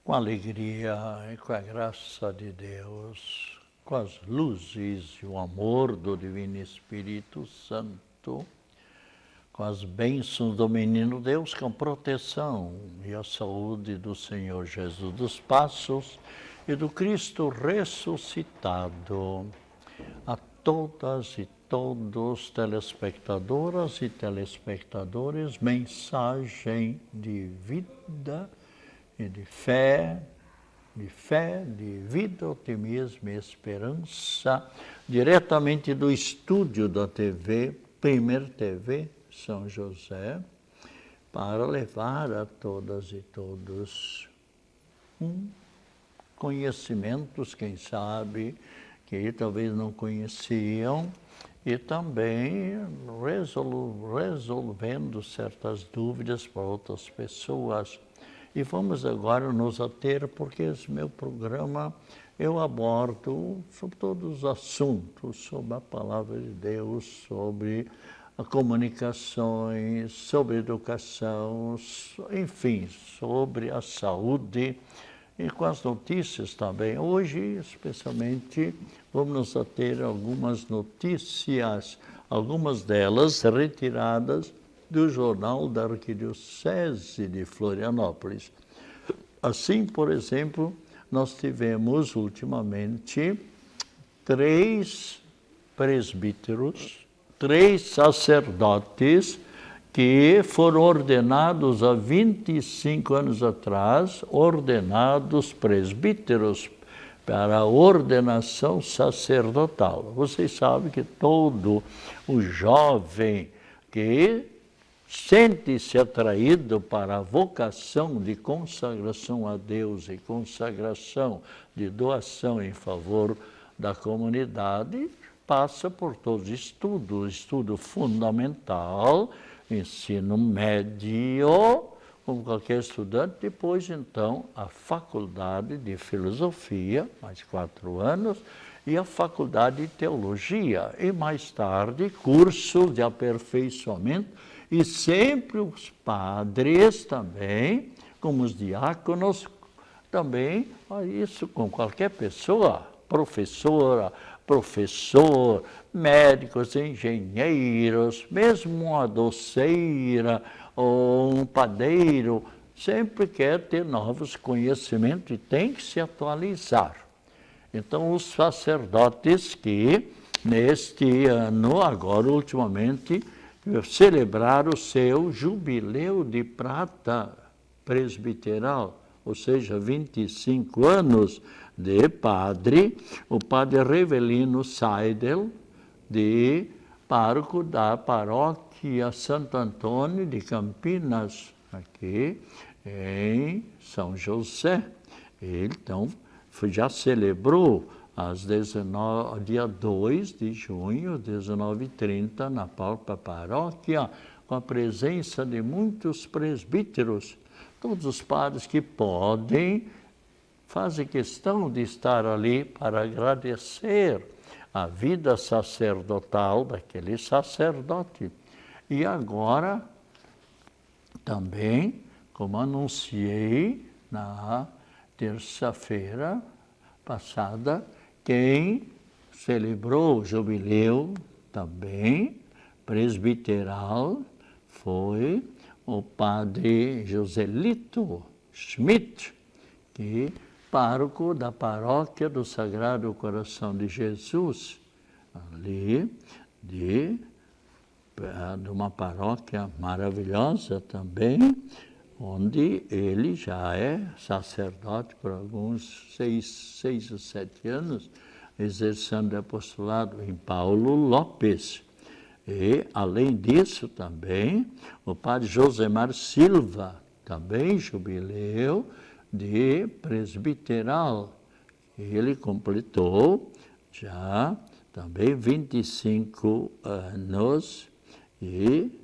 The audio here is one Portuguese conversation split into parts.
Com a alegria e com a graça de Deus, com as luzes e o amor do Divino Espírito Santo, com as bênçãos do Menino Deus, com a proteção e a saúde do Senhor Jesus dos Passos e do Cristo ressuscitado, a todas e todos, telespectadoras e telespectadores, mensagem de vida e de fé, de vida, otimismo e esperança, diretamente do estúdio da TV, Primeira TV São José, para levar a todas e todos conhecimentos, quem sabe, que talvez não conheciam, e também resolvendo certas dúvidas para outras pessoas. E vamos agora nos ater, porque esse meu programa eu abordo sobre todos os assuntos, sobre a palavra de Deus, sobre comunicações, sobre educação, enfim, sobre a saúde e com as notícias também. Hoje, especialmente, vamos nos ater a algumas notícias, algumas delas retiradas do Jornal da Arquidiocese de Florianópolis. Assim, por exemplo, nós tivemos ultimamente 3 presbíteros, 3 sacerdotes que foram ordenados há 25 anos atrás, ordenados presbíteros para a ordenação sacerdotal. Vocês sabem que todo o jovem que sente-se atraído para a vocação de consagração a Deus e consagração de doação em favor da comunidade, passa por todos os estudos, estudo fundamental, ensino médio, como qualquer estudante, depois então a faculdade de filosofia, mais 4 anos, e a faculdade de teologia, e mais tarde cursos de aperfeiçoamento, e sempre os padres também, como os diáconos, também, isso com qualquer pessoa, professora, professor, médicos, engenheiros, mesmo uma doceira ou um padeiro, sempre quer ter novos conhecimentos e tem que se atualizar. Então, os sacerdotes que, neste ano, agora ultimamente, celebraram o seu jubileu de prata presbiteral, ou seja, 25 anos de padre, o padre Revelino Seidel, de pároco da paróquia Santo Antônio de Campinas, aqui em São José. Ele, então, já celebrou dia 2 de junho, 19h30, na própria paróquia, com a presença de muitos presbíteros. Todos os padres que podem fazem questão de estar ali para agradecer a vida sacerdotal daquele sacerdote. E agora, também, como anunciei na terça-feira passada, quem celebrou o jubileu também presbiteral foi o padre Joselito Schmidt, que pároco da paróquia do Sagrado Coração de Jesus, ali de uma paróquia maravilhosa também, onde ele já é sacerdote por alguns 6 ou 7 anos, exercendo apostolado em Paulo Lopes. E, além disso, também, o padre Josemar Silva, também jubileu de presbiteral. Ele completou já também 25 anos e,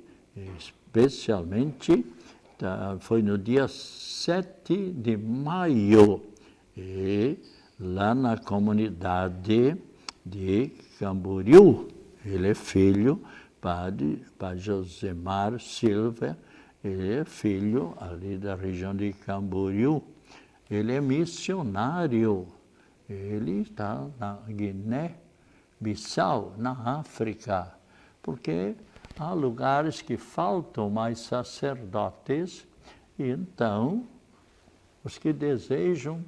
especialmente, foi no dia 7 de maio, e lá na comunidade de Camboriú. Ele é filho, padre Josemar Silva, ele é filho ali da região de Camboriú. ele é missionário. Ele está na Guiné-Bissau, na África, porque há lugares que faltam mais sacerdotes, e então os que desejam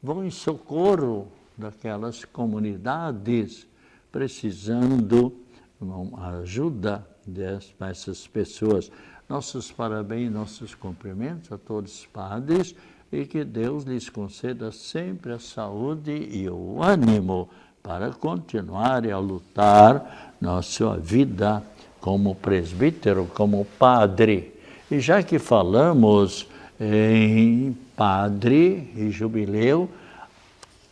vão em socorro daquelas comunidades, precisando uma ajuda dessas pessoas. Nossos parabéns, nossos cumprimentos a todos os padres, e que Deus lhes conceda sempre a saúde e o ânimo para continuarem a lutar na sua vida como presbítero, como padre. E já que falamos em padre e jubileu,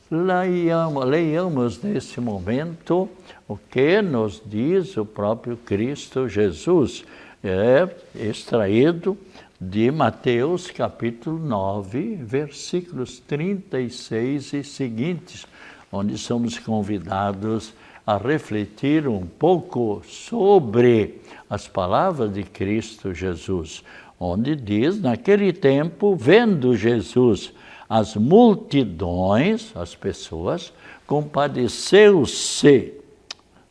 leiamos nesse momento o que nos diz o próprio Cristo Jesus. É extraído de Mateus capítulo 9, versículos 36 e seguintes, onde somos convidados a refletir um pouco sobre as palavras de Cristo Jesus, onde diz: naquele tempo, vendo Jesus as multidões, as pessoas, compadeceu-se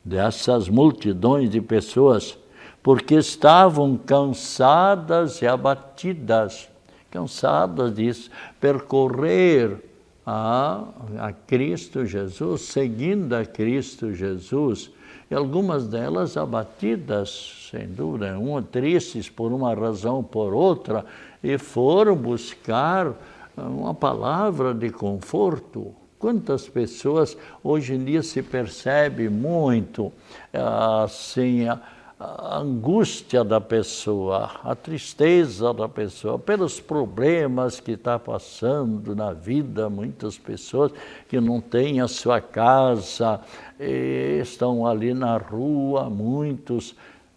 dessas multidões de pessoas, porque estavam cansadas e abatidas, cansadas de percorrer a Cristo Jesus, seguindo a Cristo Jesus, e algumas delas abatidas, sem dúvida nenhuma, tristes por uma razão ou por outra, e foram buscar uma palavra de conforto. Quantas pessoas hoje em dia se percebe muito assim, a angústia da pessoa, a tristeza da pessoa, pelos problemas que está passando na vida, muitas pessoas que não têm a sua casa, estão ali na rua, muitos,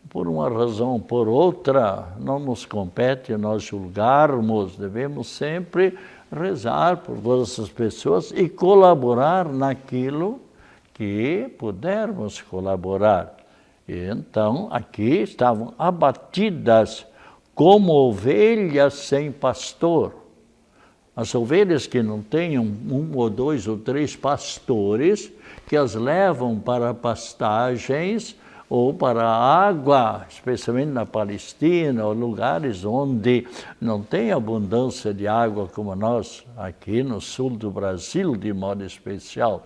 por uma razão ou por outra, não nos compete nós julgarmos, devemos sempre rezar por todas essas pessoas e colaborar naquilo que pudermos colaborar. E então, aqui estavam abatidas como ovelhas sem pastor. As ovelhas que não têm um ou dois ou três pastores, que as levam para pastagens ou para a água, especialmente na Palestina, ou lugares onde não tem abundância de água como nós, aqui no sul do Brasil, de modo especial.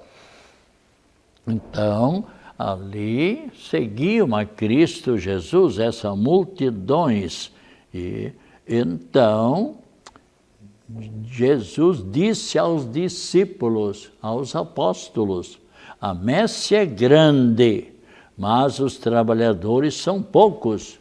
Então, ali seguiam a Cristo Jesus, essas multidões. E então, Jesus disse aos discípulos, aos apóstolos: a messe é grande, mas os trabalhadores são poucos.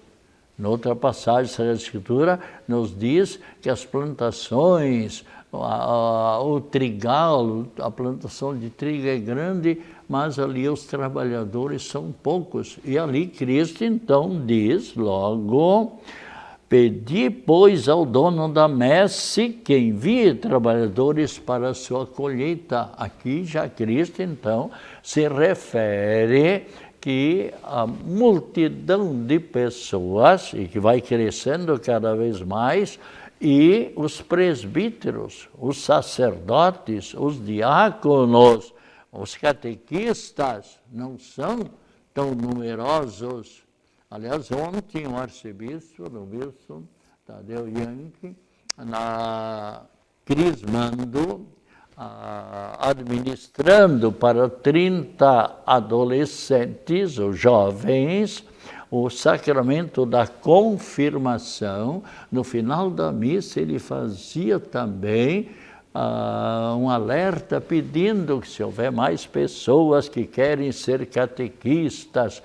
Noutra passagem da Escritura nos diz que as plantações, o trigal, a plantação de trigo é grande, mas ali os trabalhadores são poucos. E ali Cristo então diz logo: pedi, pois, ao dono da messe que envie trabalhadores para a sua colheita. Aqui já Cristo então se refere que a multidão de pessoas, e que vai crescendo cada vez mais, e os presbíteros, os sacerdotes, os diáconos, os catequistas não são tão numerosos. Aliás, ontem o arcebispo, o bispo Tadeu Yankee, na Crismando, administrando para 30 adolescentes ou jovens o sacramento da confirmação. No final da missa ele fazia também um alerta pedindo que, se houver mais pessoas que querem ser catequistas,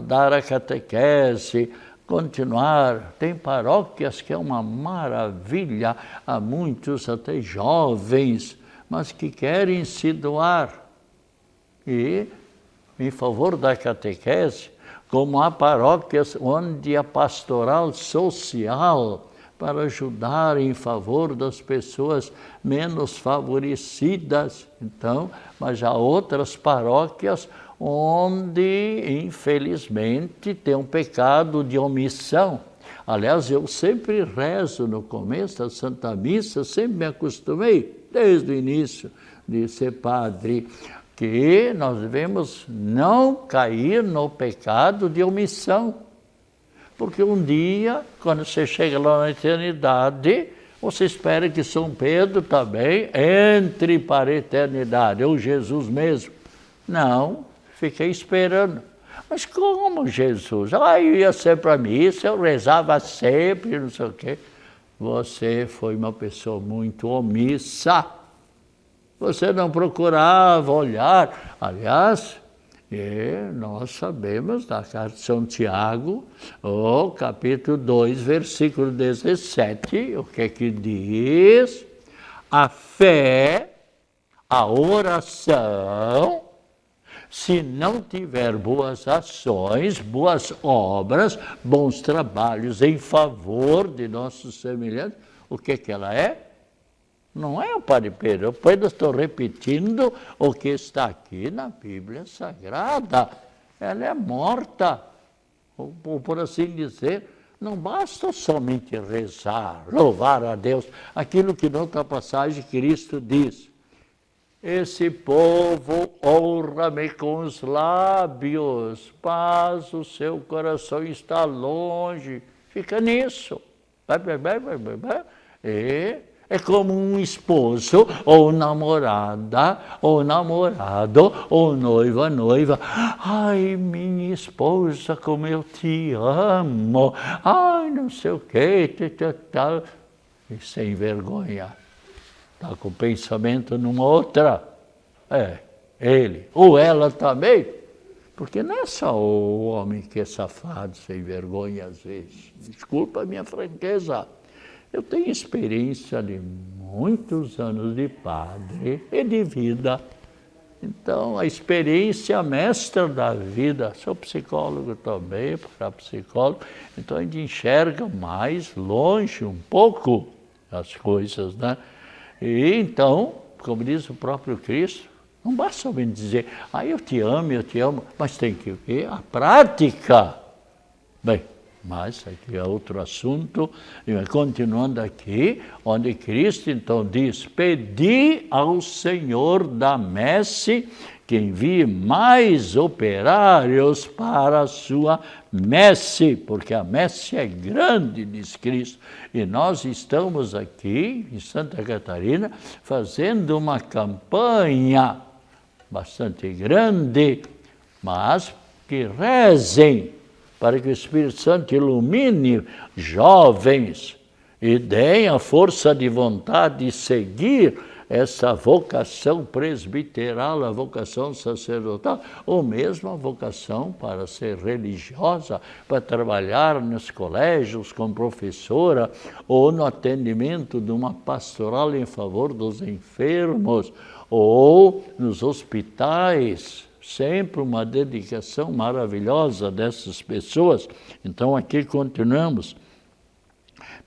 dar a catequese, continuar. Tem paróquias que é uma maravilha, há muitos até jovens, mas que querem se doar e em favor da catequese, como há paróquias onde a pastoral social para ajudar em favor das pessoas menos favorecidas. Então, mas há outras paróquias onde, infelizmente, tem um pecado de omissão. Aliás, eu sempre rezo no começo da Santa Missa, sempre me acostumei, desde o início de ser padre, que nós devemos não cair no pecado de omissão. Porque um dia, quando você chega lá na eternidade, você espera que São Pedro também entre para a eternidade, ou Jesus mesmo. Não, fiquei esperando. Mas como Jesus? Eu ia sempre à missa, eu rezava sempre, não sei o quê. Você foi uma pessoa muito omissa. Você não procurava olhar. Aliás, nós sabemos da carta de São Tiago, o capítulo 2, versículo 17, o que é que diz? A fé, a oração, se não tiver boas ações, boas obras, bons trabalhos em favor de nossos semelhantes, o que é que ela é? Não é o Padre Pedro, eu apenas estou repetindo o que está aqui na Bíblia Sagrada. Ela é morta, ou por assim dizer, não basta somente rezar, louvar a Deus, aquilo que noutra passagem Cristo diz. Esse povo honra-me com os lábios, mas o seu coração está longe. Fica nisso. É como um esposo, ou namorada, ou namorado, ou noiva. Ai, minha esposa, como eu te amo. Ai, não sei o quê. E sem vergonha. Está com o pensamento numa outra. Ele. Ou ela também. Porque não é só o homem que é safado, sem vergonha às vezes. Desculpa a minha franqueza. Eu tenho experiência de muitos anos de padre e de vida. Então, a experiência mestra da vida, sou psicólogo também, parapsicólogo, então a gente enxerga mais longe um pouco as coisas, né? E então, como diz o próprio Cristo, não basta somente dizer, eu te amo, mas tem que ver a prática. Bem, mas aqui é outro assunto, e continuando aqui, onde Cristo então diz, pedi ao Senhor da messe que envie mais operários para a sua messe, porque a messe é grande, diz Cristo, e nós estamos aqui em Santa Catarina fazendo uma campanha bastante grande, mas que rezem, para que o Espírito Santo ilumine jovens e deem a força de vontade de seguir essa vocação presbiteral, a vocação sacerdotal, ou mesmo a vocação para ser religiosa, para trabalhar nos colégios como professora, ou no atendimento de uma pastoral em favor dos enfermos, ou nos hospitais. Sempre uma dedicação maravilhosa dessas pessoas. Então aqui continuamos.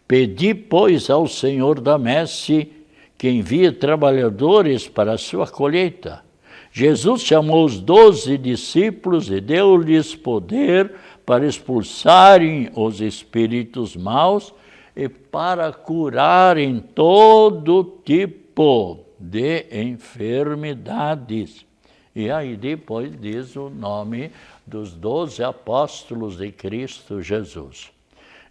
Pedi, pois, ao Senhor da messe que envie trabalhadores para a sua colheita. Jesus chamou os 12 discípulos e deu-lhes poder para expulsarem os espíritos maus e para curarem todo tipo de enfermidades. E aí depois diz o nome dos 12 apóstolos de Cristo Jesus.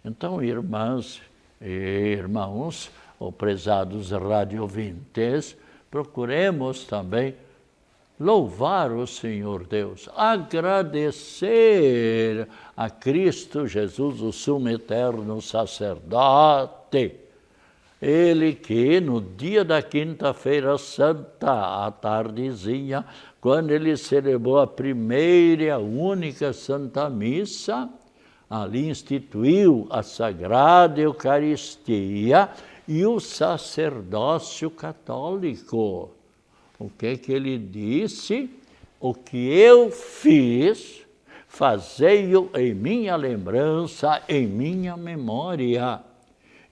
Então, irmãs e irmãos, ou prezados radiovintes, procuremos também louvar o Senhor Deus, agradecer a Cristo Jesus, o sumo eterno sacerdote, ele que no dia da quinta-feira santa, à tardezinha, quando ele celebrou a primeira e a única Santa Missa, ali instituiu a Sagrada Eucaristia e o sacerdócio católico. O que é que ele disse? O que eu fiz, fazei-o em minha lembrança, em minha memória.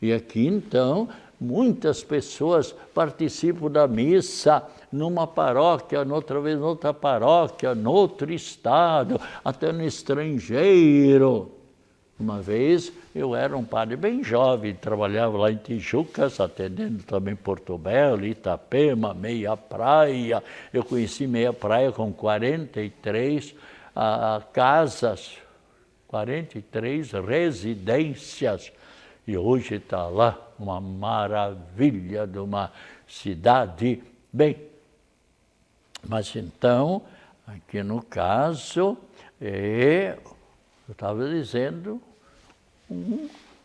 E aqui, então, muitas pessoas participam da missa numa paróquia, noutra vez noutra paróquia, noutro estado, até no estrangeiro. Uma vez eu era um padre bem jovem, trabalhava lá em Tijucas, atendendo também Porto Belo, Itapema, Meia Praia. Eu conheci Meia Praia com 43 casas, 43 residências. E hoje está lá uma maravilha de uma cidade. Bem, mas então, aqui no caso, eu estava dizendo,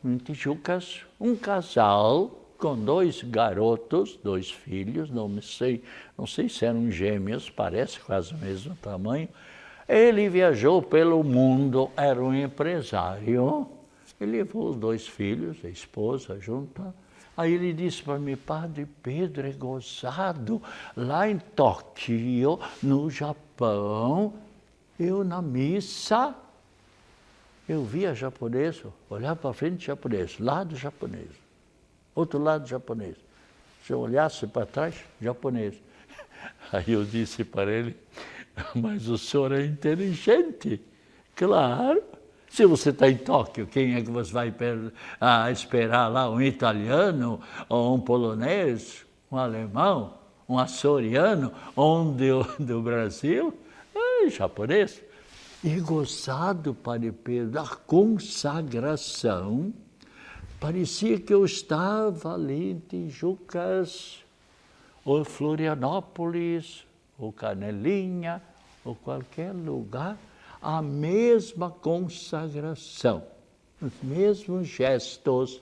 em Tijucas, um casal com 2 garotos, 2 filhos, não sei se eram gêmeos, parece quase o mesmo tamanho. Ele viajou pelo mundo, era um empresário, ele levou os 2 filhos, a esposa junto. Aí ele disse para mim, Padre Pedro, é gozado, lá em Tóquio, no Japão, eu na missa, eu via japonês, olhava para frente japonês, lado japonês, outro lado japonês. Se eu olhasse para trás, japonês. Aí eu disse para ele, mas o senhor é inteligente. Claro, se você está em Tóquio, quem é que você vai esperar lá? Um italiano, ou um polonês, um alemão, um açoriano, ou um do Brasil? Japonês. E gozado, Padre Pedro, da consagração, parecia que eu estava ali em Tijucas, ou Florianópolis, ou Canelinha, ou qualquer lugar, a mesma consagração, os mesmos gestos,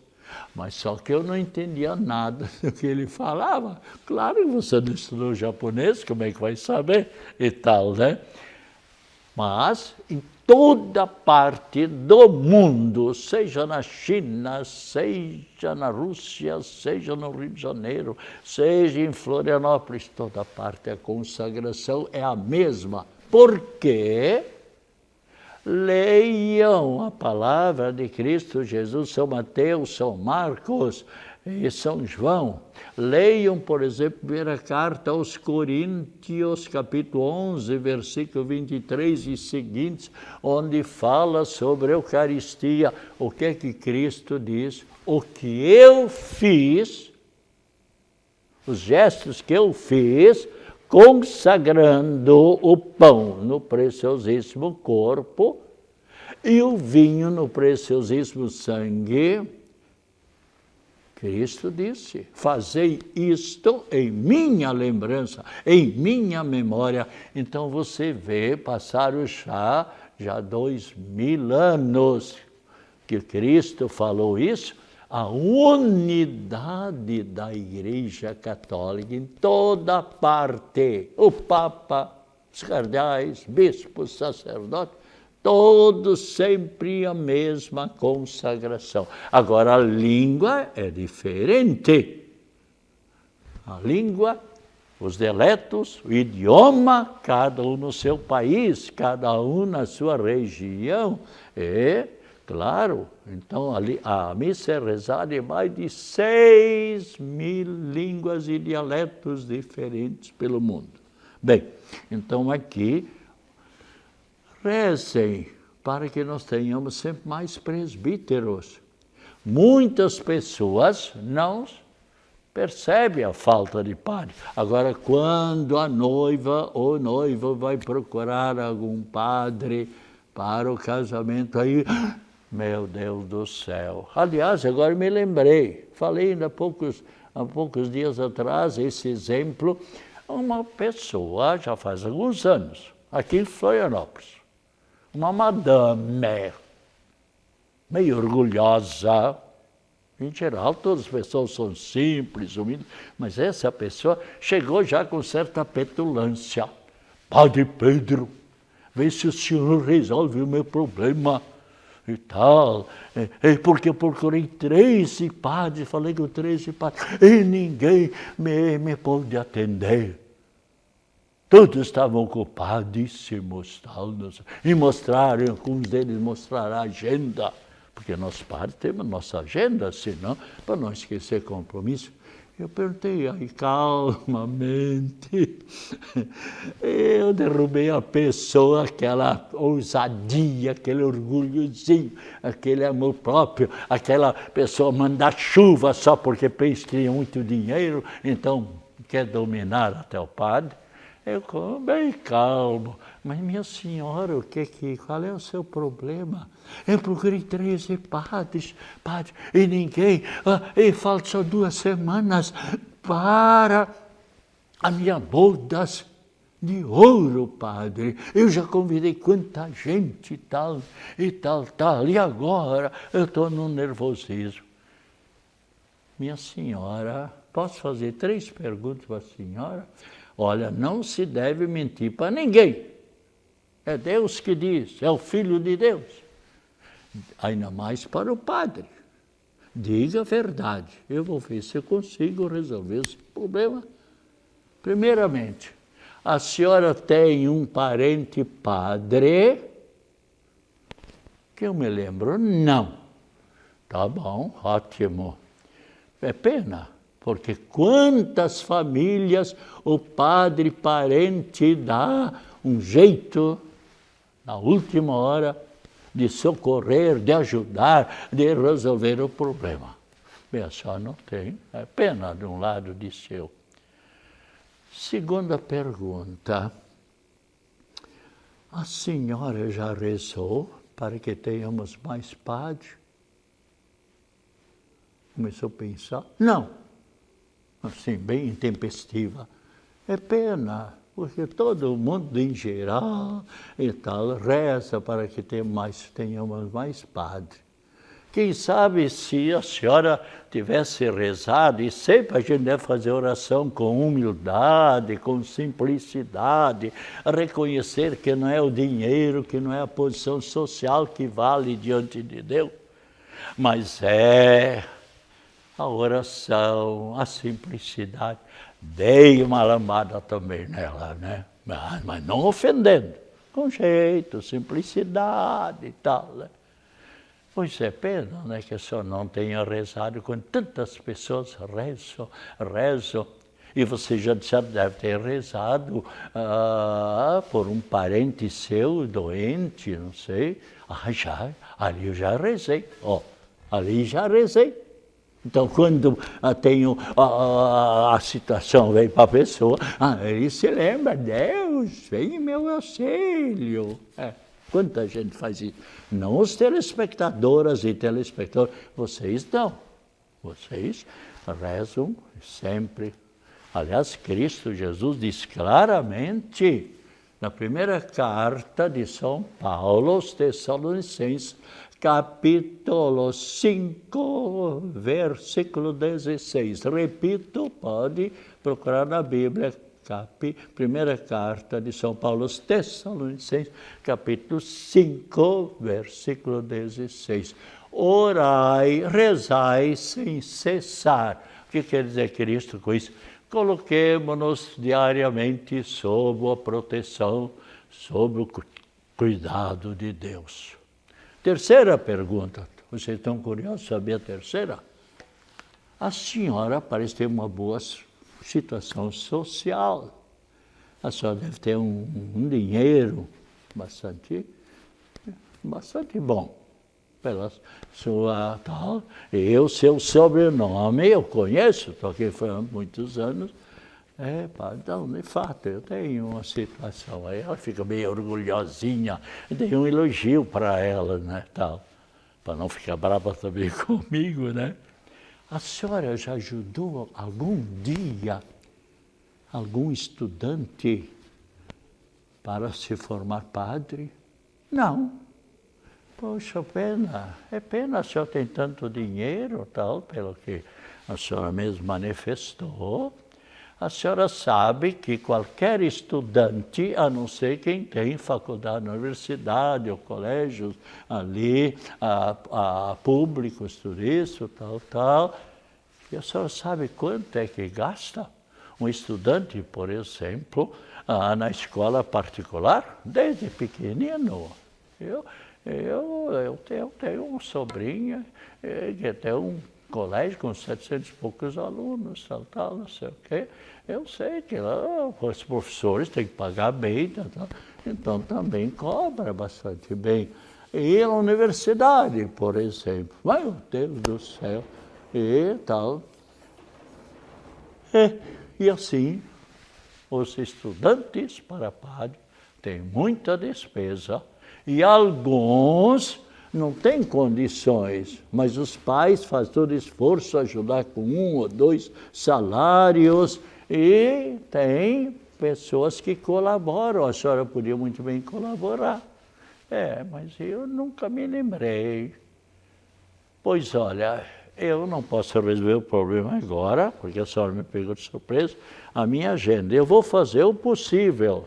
mas só que eu não entendia nada do que ele falava. Claro que você não estudou japonês, como é que vai saber e tal, né? Mas em toda parte do mundo, seja na China, seja na Rússia, seja no Rio de Janeiro, seja em Florianópolis, toda parte a consagração é a mesma. Por quê? Leiam a palavra de Cristo Jesus, São Mateus, São Marcos e São João. Leiam, por exemplo, a primeira carta aos Coríntios, capítulo 11, versículo 23 e seguintes, onde fala sobre a Eucaristia. O que é que Cristo diz? O que eu fiz, os gestos que eu fiz, consagrando o pão no preciosíssimo corpo e o vinho no preciosíssimo sangue, Cristo disse, fazei isto em minha lembrança, em minha memória. Então você vê, passaram já 2000 anos que Cristo falou isso, a unidade da Igreja Católica em toda parte. O Papa, os cardeais, bispos, sacerdotes, todos sempre a mesma consagração. Agora, a língua é diferente. A língua, os dialetos, o idioma, cada um no seu país, cada um na sua região. Claro, então ali a missa é rezada em mais de 6.000 línguas e dialetos diferentes pelo mundo. Bem, então aqui, rezem para que nós tenhamos sempre mais presbíteros. Muitas pessoas não percebem a falta de padre. Agora, quando a noiva ou noivo vai procurar algum padre para o casamento, aí, meu Deus do céu. Aliás, agora me lembrei, falei ainda há poucos dias atrás, esse exemplo, uma pessoa, já faz alguns anos, aqui em Florianópolis, uma madame, meio orgulhosa. Em geral, todas as pessoas são simples, humildes, mas essa pessoa chegou já com certa petulância. Padre Pedro, vê se o senhor resolve o meu problema e tal. Porque eu procurei 13 padres, falei com 13 padres, e ninguém me pôde atender. Todos estavam ocupadíssimos, tal, e mostraram, alguns deles mostraram a agenda, porque nós padres temos nossa agenda, senão, para não esquecer compromisso. Eu perguntei, aí calmamente, eu derrubei a pessoa, aquela ousadia, aquele orgulhozinho, aquele amor próprio, aquela pessoa mandar chuva só porque pensa que tem muito dinheiro, então quer dominar até o padre. Eu bem calmo, mas minha senhora, qual é o seu problema? Eu procurei 13 padres, e ninguém, e faltam só 2 semanas para a minha bodas de ouro, padre. Eu já convidei quanta gente e tal, e agora eu estou num nervosismo. Minha senhora, posso fazer 3 perguntas para a senhora? Olha, não se deve mentir para ninguém. É Deus que diz, é o Filho de Deus. Ainda mais para o padre. Diga a verdade. Eu vou ver se eu consigo resolver esse problema. Primeiramente, a senhora tem um parente padre? Que eu me lembro, não. Tá bom, ótimo. É pena. Porque quantas famílias o padre parente dá um jeito, na última hora, de socorrer, de ajudar, de resolver o problema. Bem, a senhora não tem, é pena de um lado, disse eu. Segunda pergunta, a senhora já rezou para que tenhamos mais padres? Começou a pensar, não. Assim, bem intempestiva. É pena, porque todo mundo em geral e tal reza para que tenhamos mais padres. Quem sabe se a senhora tivesse rezado, e sempre a gente deve fazer oração com humildade, com simplicidade, reconhecer que não é o dinheiro, que não é a posição social que vale diante de Deus, mas é a oração, a simplicidade. Dei uma lambada também nela, né? Mas não ofendendo, com jeito, simplicidade e tal, né? Pois é pena, né, que a senhora não tenha rezado quando tantas pessoas rezam. E você já deve ter rezado por um parente seu doente, não sei. Ali eu já rezei. Ali já rezei. Então, quando a situação vem para a pessoa, ele se lembra, Deus, vem em meu auxílio. Quanta gente faz isso? Não os telespectadoras e telespectadores, vocês não. Vocês rezam sempre. Aliás, Cristo Jesus diz claramente, na primeira carta de São Paulo aos Tessalonicenses, capítulo 5, versículo 16. Repito, pode procurar na Bíblia, primeira carta de São Paulo aos Tessalonicenses, capítulo 5, versículo 16. Orai, rezai sem cessar. O que quer dizer Cristo com isso? Coloquemo-nos diariamente sob a proteção, sob o cuidado de Deus. Terceira pergunta, vocês estão curiosos de saber a terceira? A senhora parece ter uma boa situação social. A senhora deve ter um dinheiro bastante bom. Pela sua tal, seu sobrenome, eu conheço, porque foi há muitos anos. Então, de fato, eu tenho uma situação aí, ela fica meio orgulhosinha, dei um elogio para ela, né, tal, para não ficar brava também comigo, né. A senhora já ajudou algum dia algum estudante para se formar padre? Não. Poxa, pena, é pena, a senhora tem tanto dinheiro, tal, pelo que a senhora mesmo manifestou. A senhora sabe que qualquer estudante, a não ser quem tem faculdade na universidade ou colégios ali, públicos, tudo isso, tal, e a senhora sabe quanto é que gasta um estudante, por exemplo, na escola particular, desde pequenino. Eu tenho um sobrinho que tem colégio com 700 e poucos alunos, tal, não sei o quê. Eu sei que lá os professores têm que pagar bem, então também cobra bastante bem. E a universidade, por exemplo, meu Deus do céu, e tal. E assim, os estudantes para padre têm muita despesa e alguns não têm condições, mas os pais fazem todo esforço ajudar com 1 ou 2 salários e tem pessoas que colaboram. A senhora podia muito bem colaborar. Mas eu nunca me lembrei. Pois olha, eu não posso resolver o problema agora, porque a senhora me pegou de surpresa, a minha agenda. Eu vou fazer o possível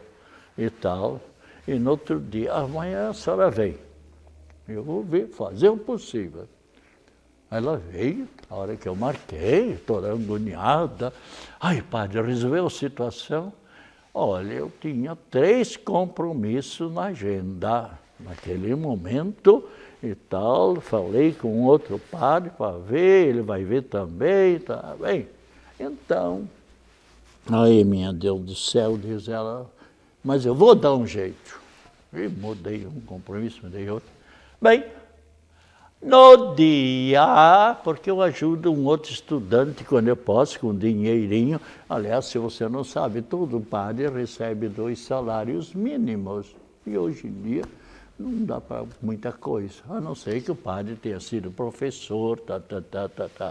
e tal. E no outro dia, amanhã a senhora vem. Eu vou fazer o possível. Ela veio, a hora que eu marquei, toda agoniada. Ai, padre, resolveu a situação? Olha, eu tinha 3 compromissos na agenda naquele momento e tal. Falei com outro padre para ver, ele vai ver também, tá bem. Então, aí, minha Deus do céu, diz ela, mas eu vou dar um jeito. E mudei um compromisso, mudei outro. Bem, no dia, porque eu ajudo um outro estudante quando eu posso, com um dinheirinho. Aliás, se você não sabe, todo padre recebe 2 salários mínimos. E hoje em dia não dá para muita coisa, a não ser que o padre tenha sido professor,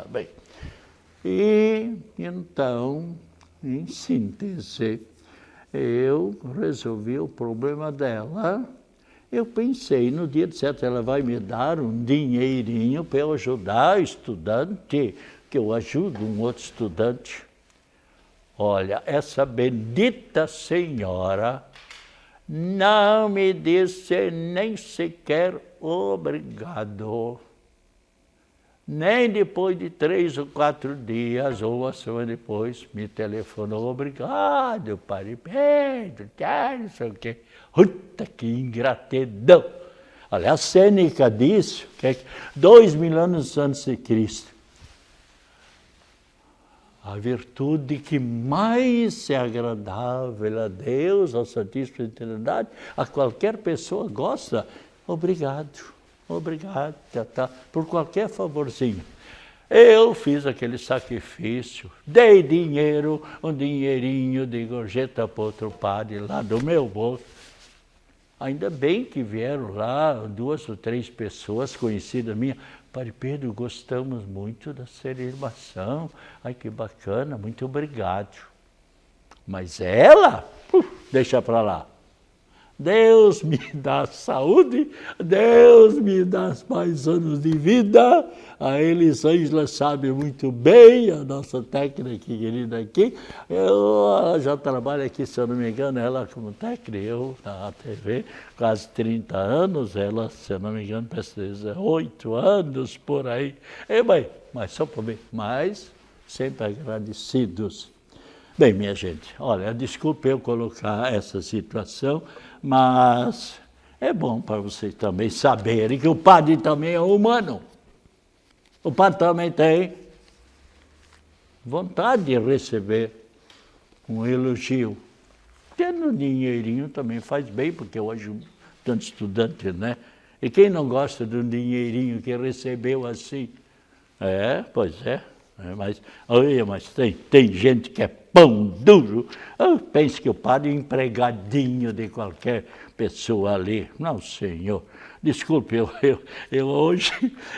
bem. E então, em síntese, eu resolvi o problema dela. Eu pensei, no dia de certo, ela vai me dar um dinheirinho para eu ajudar o estudante, que eu ajudo um outro estudante. Olha, essa bendita senhora não me disse nem sequer obrigado. Nem depois de 3 ou 4 dias, ou uma semana depois, me telefonou, obrigado, Padre Pedro, não sei o quê. Puta, que ingratidão! Aliás, Sêneca disse que 2000 anos antes de Cristo, a virtude que mais é agradável a Deus, ao Santíssima Trindade, a qualquer pessoa gosta, obrigado, por qualquer favorzinho. Eu fiz aquele sacrifício, dei dinheiro, um dinheirinho de gorjeta para outro padre lá do meu bolso. Ainda bem que vieram lá 2 ou 3 pessoas conhecidas minhas. Padre Pedro, gostamos muito da celebração. Ai, que bacana, muito obrigado. Mas ela, deixa para lá. Deus me dá saúde, Deus me dá mais anos de vida. A Elisângela sabe muito bem, a nossa técnica querida aqui. Ela já trabalha aqui, se eu não me engano, ela como técnica, eu na TV, quase 30 anos, ela, se eu não me engano, precisa 8 anos por aí. Bem, mas só por mim, mas sempre agradecidos. Bem, minha gente, olha, desculpe eu colocar essa situação, mas é bom para vocês também saberem que o padre também é humano. O padre também tem vontade de receber um elogio. Tendo dinheirinho também faz bem, porque eu ajudo tanto estudante, né? E quem não gosta de um dinheirinho que recebeu assim? Pois é. Mas tem gente que é pão duro. Eu penso que o padre é empregadinho de qualquer pessoa ali. Não, senhor. Desculpe, eu hoje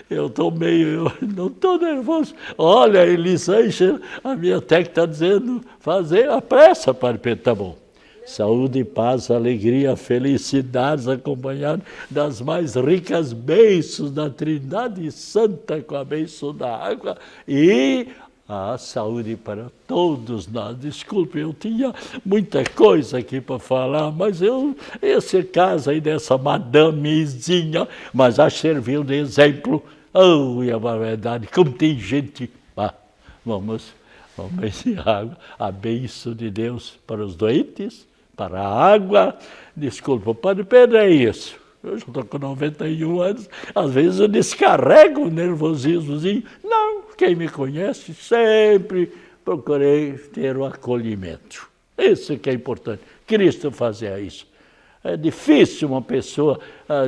estou meio, não estou nervoso. Olha, Elisângela, a minha técnica está dizendo, fazer a pressa, Padre Pedro, tá bom. Saúde, paz, alegria, felicidades, acompanhado das mais ricas bênçãos da Trindade Santa, com a bênção da água e a saúde para todos nós. Desculpe, eu tinha muita coisa aqui para falar, mas esse caso aí dessa madamezinha, mas acho que serviu de exemplo. É uma verdade, como tem gente. Vamos encerrar a bênção de Deus para os doentes, para a água. Desculpa, Padre Pedro, é isso. Eu já estou com 91 anos, às vezes eu descarrego o nervosismozinho. Não, quem me conhece sempre procurei ter o acolhimento. Isso que é importante. Cristo fazia isso. É difícil uma pessoa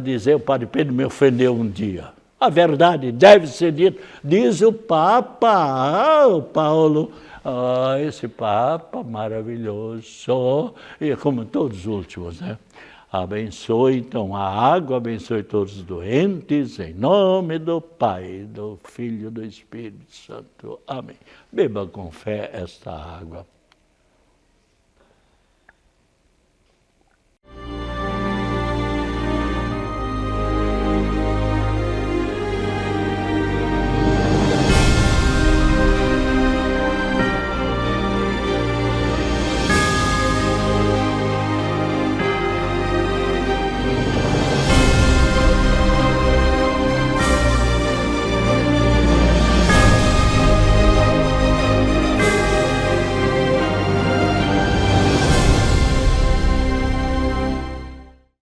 dizer o Padre Pedro me ofendeu um dia. A verdade deve ser dita. Diz o Papa, o Paulo, esse Papa maravilhoso, e como todos os últimos, né? Abençoe então a água, abençoe todos os doentes, em nome do Pai, do Filho e do Espírito Santo. Amém. Beba com fé esta água.